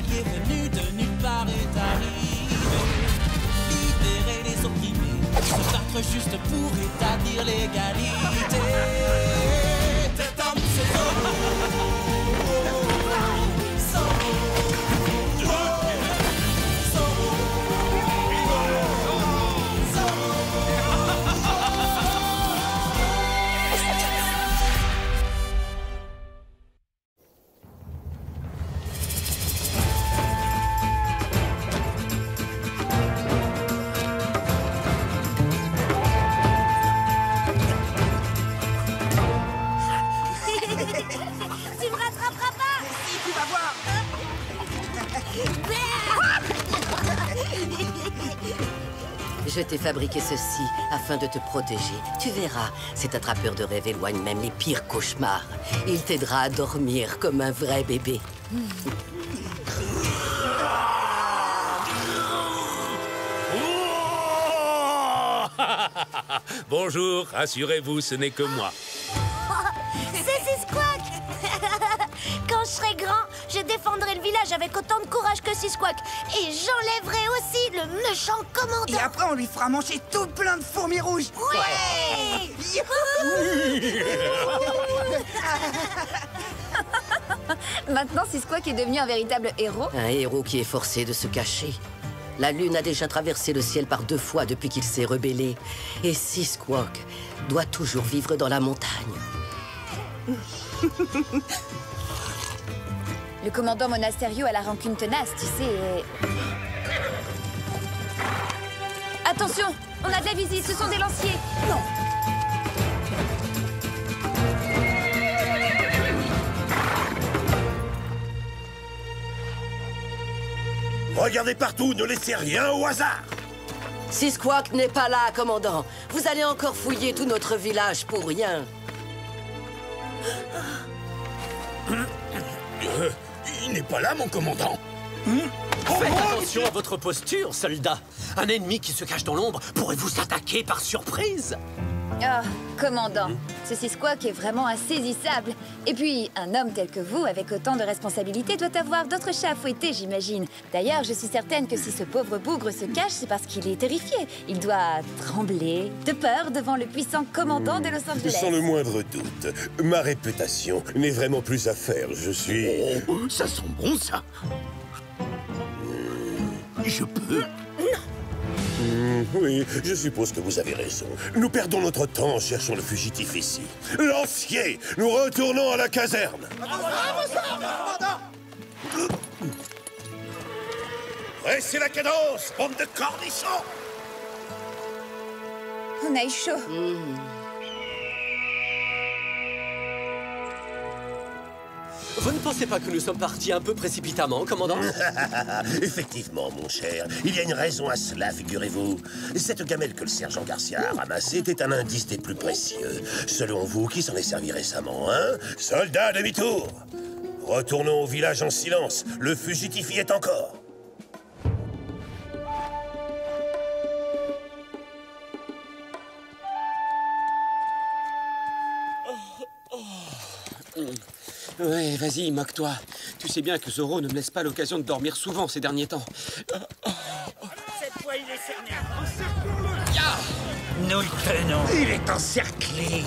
qui est venu de nulle part est arrivé. Libérer les opprimés, se battre juste pour établir l'égalité. Cet homme, c'est Tu me rattraperas pas! Si, tu vas voir. Je t'ai fabriqué ceci afin de te protéger. Tu verras, cet attrapeur de rêves éloigne même les pires cauchemars. Il t'aidera à dormir comme un vrai bébé. Bonjour, rassurez-vous, ce n'est que moi. C'est Squawk! Quand je serai grand, je défendrai le village avec autant de courage que Squawk. Et j'enlèverai aussi le méchant commandant. Et après, on lui fera manger tout plein de fourmis rouges. Ouais! Maintenant, Squawk est devenu un véritable héros. Un héros qui est forcé de se cacher. La Lune a déjà traversé le ciel par 2 fois depuis qu'il s'est rebellé. Et Squawk doit toujours vivre dans la montagne. Le commandant Monasterio a la rancune tenace, tu sais. Attention, on a de la visite, ce sont des lanciers. Non. Regardez partout, ne laissez rien au hasard. Squawk n'est pas là, commandant. Vous allez encore fouiller tout notre village pour rien. Il n'est pas là, mon commandant. Faites attention à votre posture, soldat. Un ennemi qui se cache dans l'ombre pourrait vous attaquer par surprise. Ah, commandant, ce Squawk est vraiment insaisissable. Et puis, un homme tel que vous, avec autant de responsabilités, doit avoir d'autres chats à fouetter, j'imagine. D'ailleurs, je suis certaine que si ce pauvre bougre se cache, c'est parce qu'il est terrifié. Il doit trembler de peur devant le puissant commandant de Los Angeles. Sans le moindre doute, ma réputation n'est vraiment plus à faire. Je suis... Oh, ça sent bon, ça. Je peux? Oui, je suppose que vous avez raison. Nous perdons notre temps en cherchant le fugitif ici. Lancier, nous retournons à la caserne. Pressez la cadence, bande de cornichons. On a eu chaud. Vous ne pensez pas que nous sommes partis un peu précipitamment, commandant? Effectivement, mon cher. Il y a une raison à cela, figurez-vous. Cette gamelle que le sergent Garcia a ramassée était un indice des plus précieux. Selon vous, qui s'en est servi récemment, hein? Soldats, demi-tour! Retournons au village en silence. Le fugitif y est encore. Ouais, vas-y, moque-toi. Tu sais bien que Zoro ne me laisse pas l'occasion de dormir souvent ces derniers temps. Cette fois, il est cerné. Nous le tenons. Il est encerclé.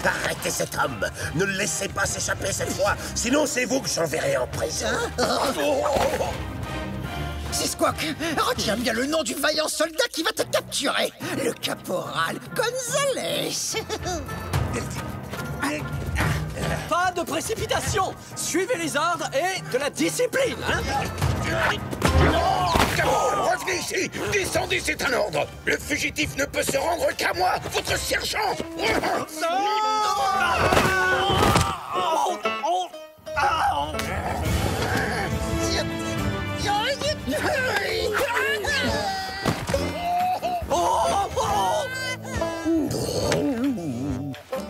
Arrêtez cet homme. Ne le laissez pas s'échapper cette fois. Sinon, c'est vous que j'enverrai en prison. Squawk, retiens bien le nom du vaillant soldat qui va te capturer. Le caporal Gonzalez. Pas de précipitation. Suivez les ordres et de la discipline, hein? Revenez ici. Descendez, c'est un ordre. Le fugitif ne peut se rendre qu'à moi, votre sergent.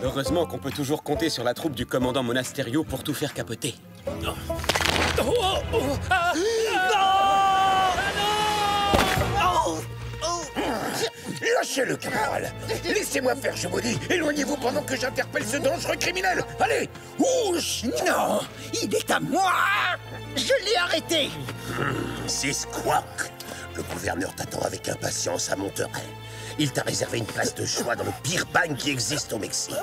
Heureusement qu'on peut toujours compter sur la troupe du commandant Monasterio pour tout faire capoter. Lâchez-le, caporal. Laissez-moi faire, je vous dis. Éloignez-vous pendant que j'interpelle ce dangereux criminel. Allez, ouch. Non, il est à moi. Je l'ai arrêté. C'est Squawk. Le gouverneur t'attend avec impatience à Monterey. Il t'a réservé une place de choix dans le pire bagne qui existe au Mexique.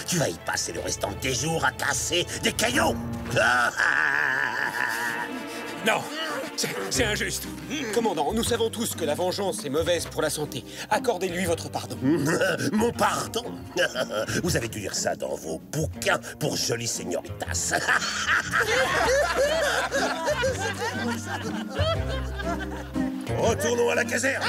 Tu vas y passer le restant des jours à casser des cailloux. Non, c'est injuste. Commandant, nous savons tous que la vengeance est mauvaise pour la santé. Accordez-lui votre pardon. Mon pardon. Vous avez dû lire ça dans vos bouquins pour jolies señoritas. Retournons à la caserne.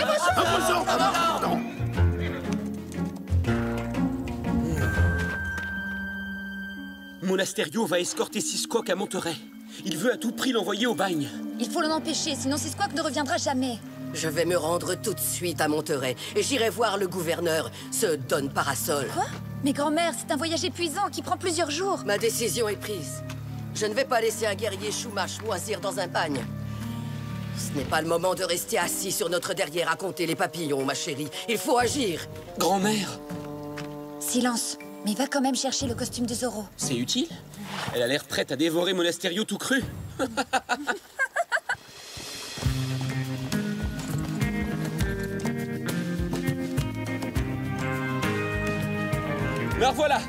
Monasterio va escorter Sisquoc à Monterey. Il veut à tout prix l'envoyer au bagne. Il faut l'en empêcher, sinon Sisquoc ne reviendra jamais. Je vais me rendre tout de suite à Monterey et j'irai voir le gouverneur, ce Don Parasol. Quoi? Mais grand-mère, c'est un voyage épuisant qui prend plusieurs jours. Ma décision est prise. Je ne vais pas laisser un guerrier Chumash moisir dans un bagne. Ce n'est pas le moment de rester assis sur notre derrière à compter les papillons, ma chérie. Il faut agir. Grand-mère, Silence, mais va quand même chercher le costume de Zorro. c'est utile? Elle a l'air prête à dévorer Monasterio tout cru. Me revoilà.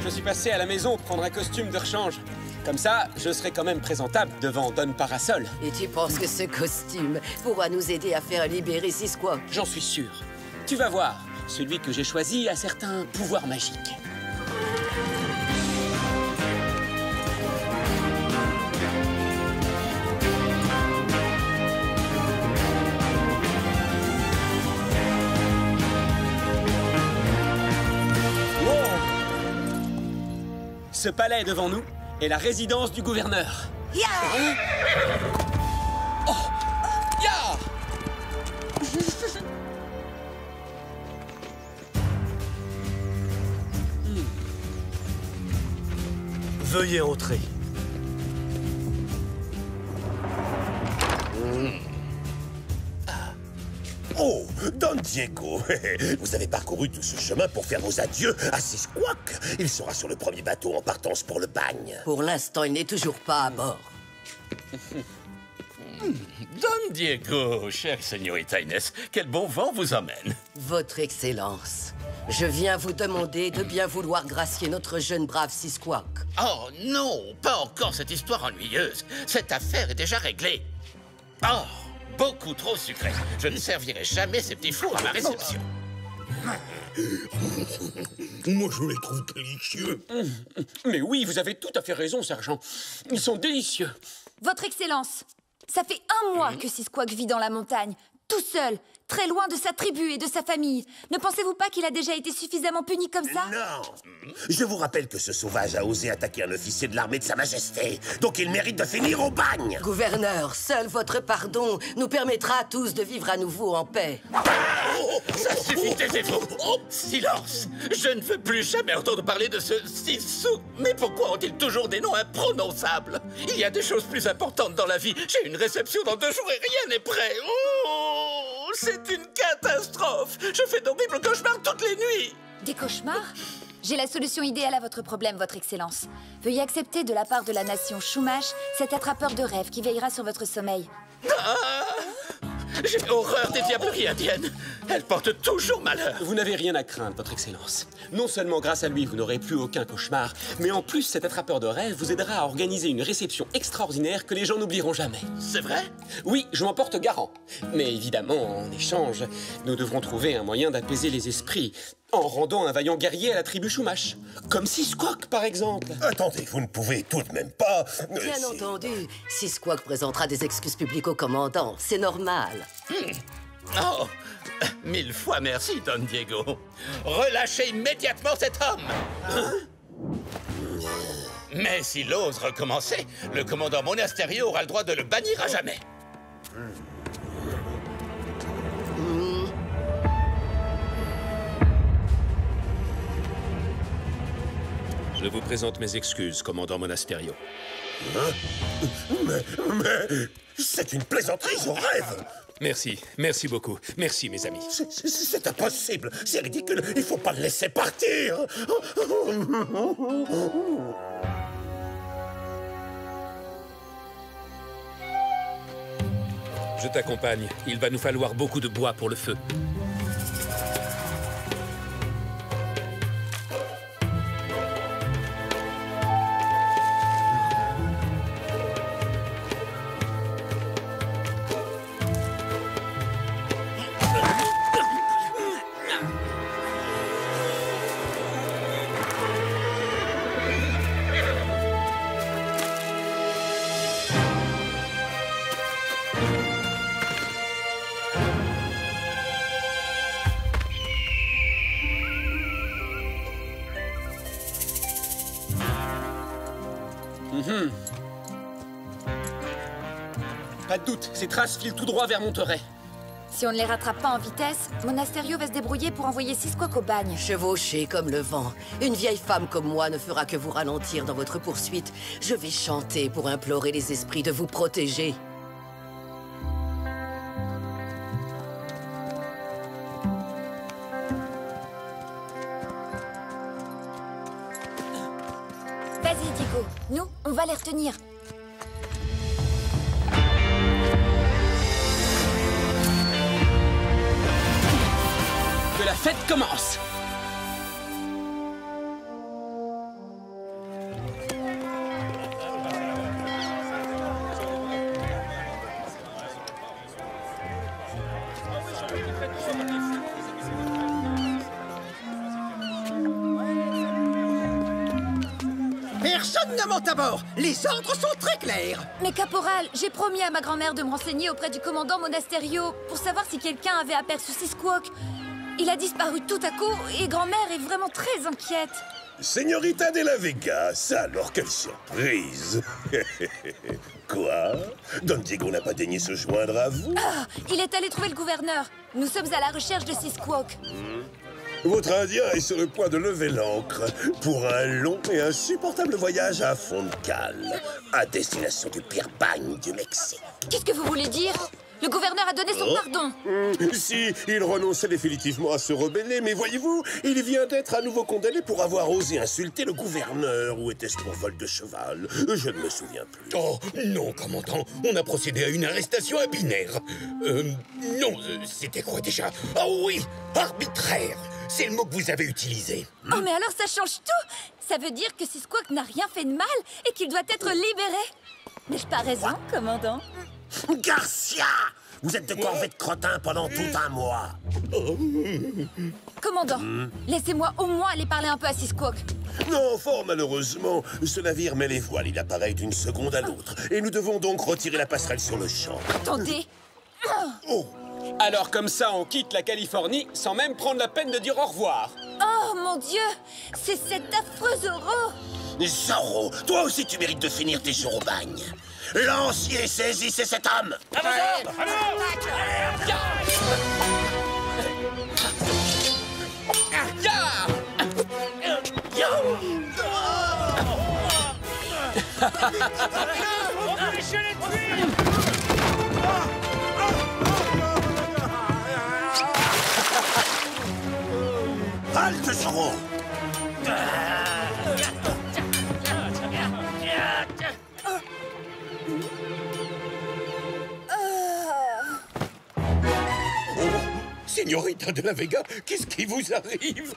Je suis passé à la maison prendre un costume de rechange. Comme ça, je serai quand même présentable devant Don Parasol. Et tu penses que ce costume pourra nous aider à faire libérer Sisquoc? J'en suis sûr. Tu vas voir, celui que j'ai choisi a certains pouvoirs magiques. Ce palais devant nous est la résidence du gouverneur. Hein? Oh! Ya! Veuillez entrer. Oh, Don Diego, vous avez parcouru tout ce chemin pour faire vos adieux à Sisquoc. Il sera sur le premier bateau en partance pour le bagne. Pour l'instant, il n'est toujours pas à bord. Don Diego, chère señorita Inès, quel bon vent vous emmène. Votre Excellence, je viens vous demander de bien vouloir gracier notre jeune brave Sisquoc. Oh non, pas encore cette histoire ennuyeuse. Cette affaire est déjà réglée. Oh, beaucoup trop sucré. Je ne servirai jamais ces petits fours à ma réception. Moi, je les trouve délicieux. Mais oui, vous avez tout à fait raison, sergent. Ils sont délicieux. Votre Excellence, ça fait un mois que Sisquoc vit dans la montagne, tout seul, très loin de sa tribu et de sa famille. Ne pensez-vous pas qu'il a déjà été suffisamment puni comme ça? Non. Je vous rappelle que ce sauvage a osé attaquer un officier de l'armée de Sa Majesté. Donc il mérite de finir au bagne. Gouverneur, seul votre pardon nous permettra à tous de vivre à nouveau en paix. Ça suffit, taisez-vous. Silence. Je ne veux plus jamais entendre parler de ce Sissou. Mais pourquoi ont-ils toujours des noms imprononçables? Il y a des choses plus importantes dans la vie. J'ai une réception dans 2 jours et rien n'est prêt. Oh, c'est une catastrophe. Je fais d'horribles cauchemars toutes les nuits. Des cauchemars? J'ai la solution idéale à votre problème, votre Excellence. Veuillez accepter de la part de la nation Chumash cet attrapeur de rêves qui veillera sur votre sommeil. J'ai horreur des diableries indiennes. Elles portent toujours malheur. Vous n'avez rien à craindre, votre Excellence. Non seulement grâce à lui, vous n'aurez plus aucun cauchemar, mais en plus, cet attrapeur de rêves vous aidera à organiser une réception extraordinaire que les gens n'oublieront jamais. C'est vrai? Oui, je m'en porte garant. Mais évidemment, en échange, nous devrons trouver un moyen d'apaiser les esprits en rendant un vaillant guerrier à la tribu Chumash. Comme Sisquoc, par exemple. Attendez, vous ne pouvez tout de même pas... Bien entendu, Sisquoc présentera des excuses publiques au commandant. C'est normal. Oh, 1000 fois merci, Don Diego. Relâchez immédiatement cet homme. Mais s'il ose recommencer, le commandant Monasterio aura le droit de le bannir à jamais. Je vous présente mes excuses, commandant Monasterio. Mais c'est une plaisanterie, je rêve. Merci beaucoup. Merci, mes amis. C'est impossible, c'est ridicule, il faut pas le laisser partir. Je t'accompagne. Il va nous falloir beaucoup de bois pour le feu. Pas de doute, ces traces filent tout droit vers Monterey. Si on ne les rattrape pas en vitesse, Monasterio va se débrouiller pour envoyer Seasquawk au bagne. Chevauché comme le vent. Une vieille femme comme moi ne fera que vous ralentir dans votre poursuite. Je vais chanter pour implorer les esprits de vous protéger. Vas-y, Diego. Nous, on va les retenir. Que la fête commence! Personne ne monte à bord. Les ordres sont très clairs. Mais caporal, j'ai promis à ma grand-mère de me renseigner auprès du commandant Monasterio pour savoir si quelqu'un avait aperçu Seasquawk. Il a disparu tout à coup et grand-mère est vraiment très inquiète. Señorita de la Vega, ça alors, quelle surprise. Quoi? Don Diego n'a pas daigné se joindre à vous? Ah, il est allé trouver le gouverneur. Nous sommes à la recherche de Seasquawk. Votre Indien est sur le point de lever l'ancre pour un long et insupportable voyage à fond de cale, à destination du pire bagne du Mexique. Qu'est-ce que vous voulez dire? Le gouverneur a donné son pardon. Si, il renonçait définitivement à se rebeller, mais voyez-vous, il vient d'être à nouveau condamné pour avoir osé insulter le gouverneur. Ou était-ce pour vol de cheval? Je ne me souviens plus. Oh, non, commandant. On a procédé à une arrestation à binaire. Non, c'était quoi déjà? Ah oui, arbitraire. C'est le mot que vous avez utilisé. Oh, mais alors ça change tout. Ça veut dire que Seasquawk n'a rien fait de mal et qu'il doit être libéré. N'ai-je pas raison, commandant? Garcia! Vous êtes de corvée de crottin pendant tout un mois. Commandant, laissez-moi au moins aller parler un peu à Seasquawk. Non, fort malheureusement, ce navire met les voiles, il apparaît d'une seconde à l'autre. Et nous devons donc retirer la passerelle sur le champ. Attendez. Oh! Alors comme ça, on quitte la Californie sans même prendre la peine de dire au revoir. Oh mon Dieu, c'est cet affreux Zorro. Zorro, toi aussi tu mérites de finir tes jours au bagne. Lancier, saisissez cet homme! Halte, Zorro! Señorita de la Vega, qu'est-ce qui vous arrive?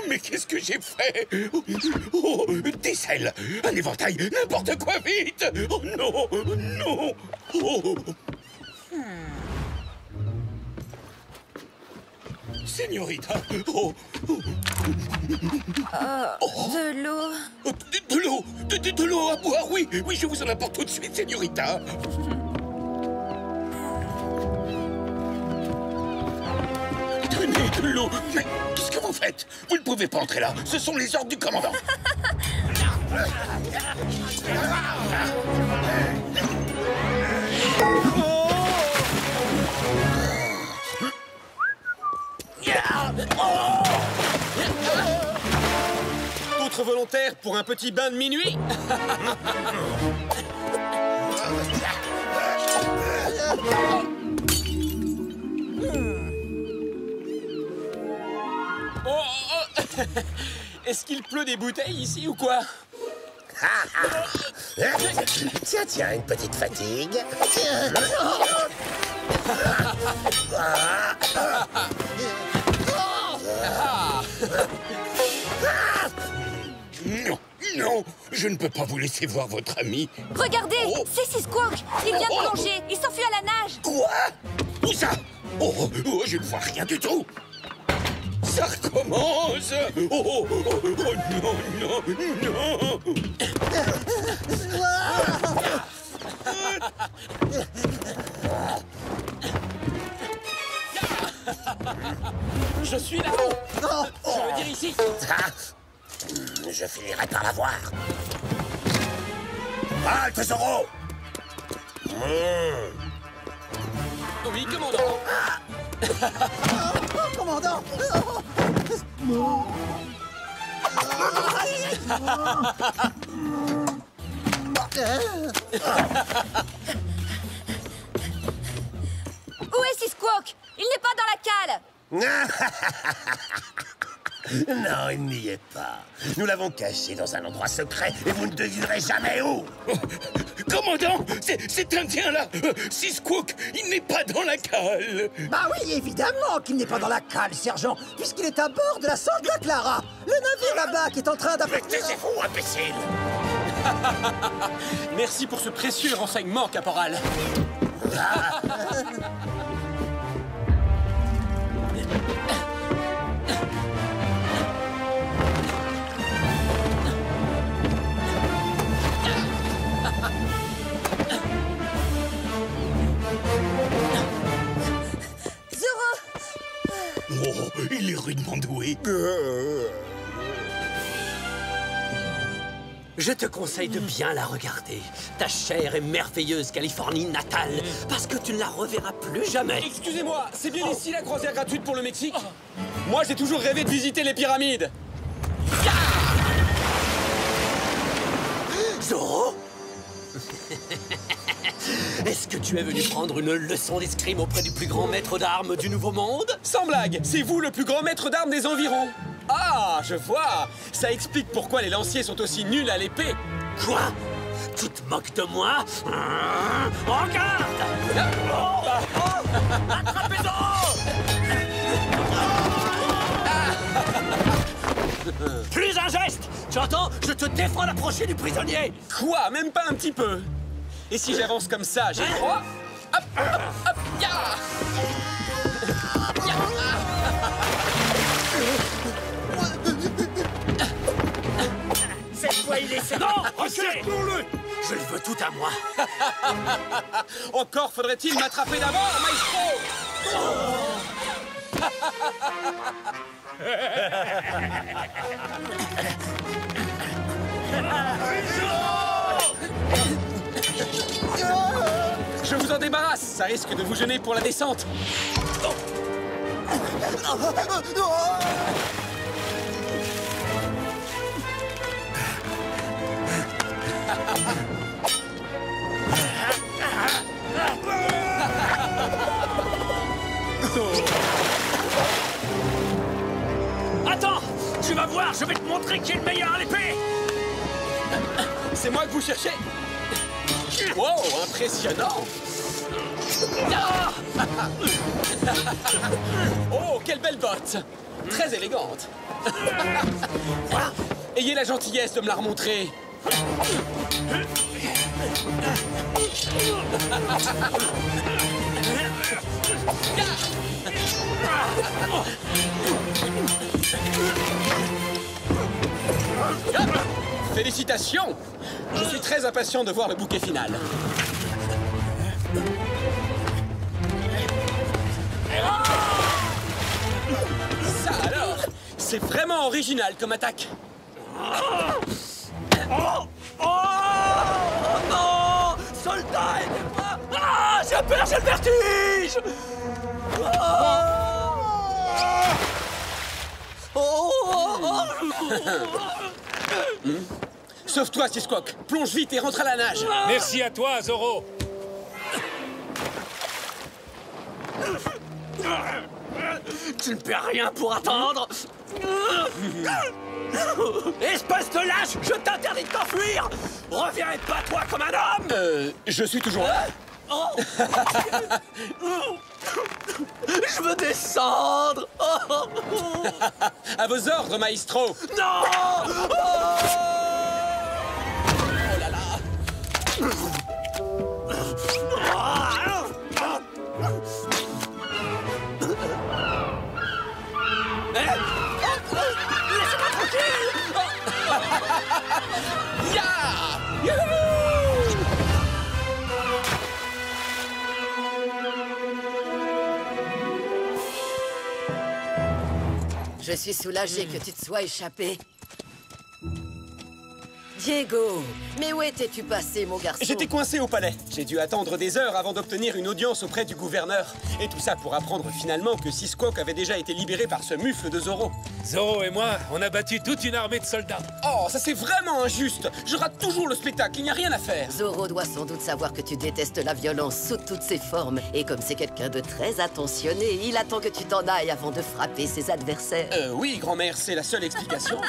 Mais qu'est-ce que j'ai fait? Des selles, un éventail, n'importe quoi, vite! Oh non, non! Señorita, De l'eau. de l'eau, de l'eau à boire, oui, oui, je vous en apporte tout de suite, Señorita. Tenez de l'eau. Mais qu'est-ce que vous faites? Vous ne pouvez pas entrer là. Ce sont les ordres du commandant. D'autres volontaires volontaire pour un petit bain de minuit? Oh. Est-ce qu'il pleut des bouteilles ici ou quoi? Tiens, une petite fatigue. Non, je ne peux pas vous laisser voir votre ami. Regardez, c'est Squawk. Il vient de plonger. Il s'enfuit à la nage. Quoi? Où ça? Oh, je ne vois rien du tout. Ça recommence. Oh, non. Je suis là-haut. Je veux dire ici. Je finirai par la voir. Halte, Zoro! Oui, commandant. Commandant! Où est Squawk? Il n'est pas dans la cale. Non, il n'y est pas. Nous l'avons caché dans un endroit secret et vous ne devinerez jamais où. Commandant, cet Indien-là, Squawk, il n'est pas dans la cale. Bah oui, évidemment qu'il n'est pas dans la cale, sergent, puisqu'il est à bord de la Santa Clara, le navire là-bas qui est en train Mais taisez-vous, imbécile! Merci pour ce précieux renseignement, caporal. Oh, il est rudement doué. Je te conseille de bien la regarder. Ta chère et merveilleuse Californie natale, parce que tu ne la reverras plus jamais. Excusez-moi, c'est bien ici la croisière gratuite pour le Mexique? Moi, j'ai toujours rêvé de visiter les pyramides. Zoro? Est-ce que tu es venu prendre une leçon d'escrime auprès du plus grand maître d'armes du Nouveau Monde? Sans blague, c'est vous le plus grand maître d'armes des environs. Ah, je vois. Ça explique pourquoi les lanciers sont aussi nuls à l'épée. Quoi? Tu te moques de moi? En garde! Attrapez Zoro! Plus un geste! Tu entends? Je te défends d'approcher du prisonnier! Quoi? Même pas un petit peu. Et si j'avance comme ça, j'ai droit? Hop, hop, hop, ya! Cette fois, il est... Non! Recule! Je le veux tout à moi. Encore faudrait-il m'attraper d'abord, maestro! Je vous en débarrasse, ça risque de vous gêner pour la descente. Attends! Tu vas voir, je vais te montrer qui est le meilleur à l'épée! C'est moi que vous cherchez? Wow, impressionnant! Oh, quelle belle botte! Très élégante! Ayez la gentillesse de me la remontrer! Félicitations! Je suis très impatient de voir le bouquet final. Ça alors, c'est vraiment original comme attaque. Oh non! Soldat, aidez-moi! Ah! J'ai peur, j'ai le vertige! Sauve-toi, Seasquawk. Plonge vite et rentre à la nage. Merci à toi, Zoro. Tu ne perds rien pour attendre. Espèce de lâche, je t'interdis de t'enfuir. Reviens et bats-toi comme un homme. Je suis toujours là. Oh. Je veux descendre. Oh. À vos ordres, maestro. Non. Oh. Oh là là. Laissez-moi tranquille. Ya! Je suis soulagée que tu te sois échappé. Diego, mais où étais-tu passé, mon garçon? J'étais coincé au palais. J'ai dû attendre des heures avant d'obtenir une audience auprès du gouverneur. Et tout ça pour apprendre finalement que Seasquawk avait déjà été libéré par ce mufle de Zoro. Zoro et moi, on a battu toute une armée de soldats. Oh, ça c'est vraiment injuste. Je rate toujours le spectacle, il n'y a rien à faire. Zoro doit sans doute savoir que tu détestes la violence sous toutes ses formes. Et comme c'est quelqu'un de très attentionné, il attend que tu t'en ailles avant de frapper ses adversaires. Oui, grand-mère, c'est la seule explication.